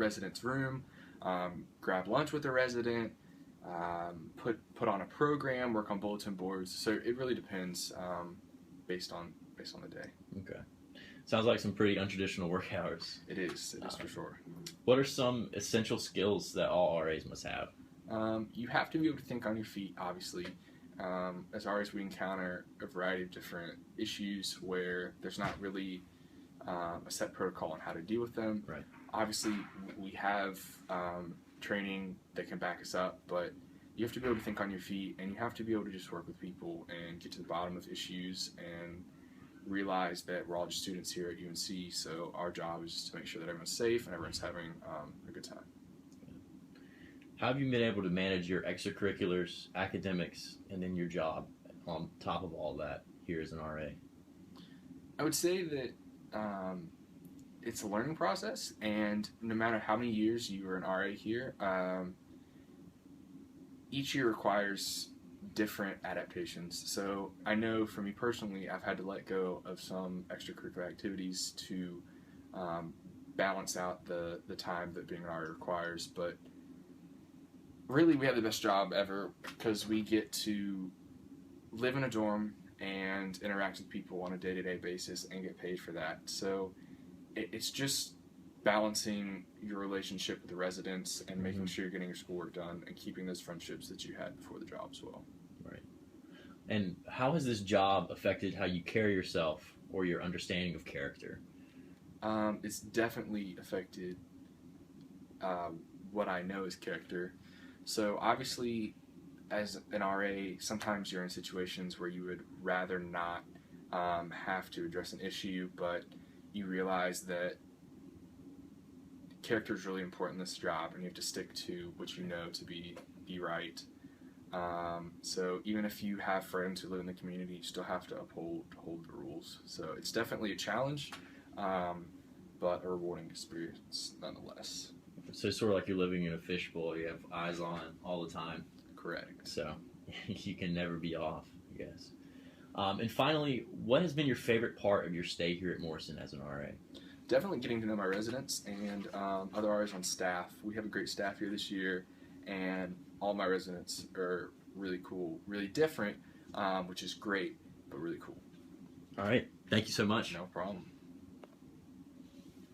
resident's room, grab lunch with a resident, put on a program, work on bulletin boards. So it really depends based on the day. Okay. Sounds like some pretty untraditional work hours. It is for sure. What are some essential skills that all RAs must have? You have to be able to think on your feet, obviously. As RAs, we encounter a variety of different issues where there's not really a set protocol on how to deal with them. Right. Obviously, we have training that can back us up, but you have to be able to think on your feet, and you have to be able to just work with people and get to the bottom of issues and realize that we're all just students here at UNC, so our job is just to make sure that everyone's safe and everyone's having a good time. How have you been able to manage your extracurriculars, academics, and then your job on top of all that here as an RA? I would say that it's a learning process, and no matter how many years you are an RA here, each year requires different adaptations. So I know for me personally, I've had to let go of some extracurricular activities to balance out the time that being an RA requires. But really, we have the best job ever because we get to live in a dorm and interact with people on a day-to-day basis and get paid for that. So it's just balancing your relationship with the residents and making sure you're getting your schoolwork done and keeping those friendships that you had before the job as well. Right. And how has this job affected how you carry yourself or your understanding of character? It's definitely affected what I know is character. So obviously, as an RA, sometimes you're in situations where you would rather not have to address an issue, but you realize that character is really important in this job, and you have to stick to what you know to be right. So even if you have friends who live in the community, you still have to uphold the rules. So it's definitely a challenge, but a rewarding experience nonetheless. So it's sort of like you're living in a fishbowl. You have eyes on all the time. Correct. So you can never be off, I guess. And finally, what has been your favorite part of your stay here at Morrison as an RA? Definitely getting to know my residents and other RAs on staff. We have a great staff here this year, and all my residents are really cool, really different, which is great, but really cool. All right. Thank you so much. No problem.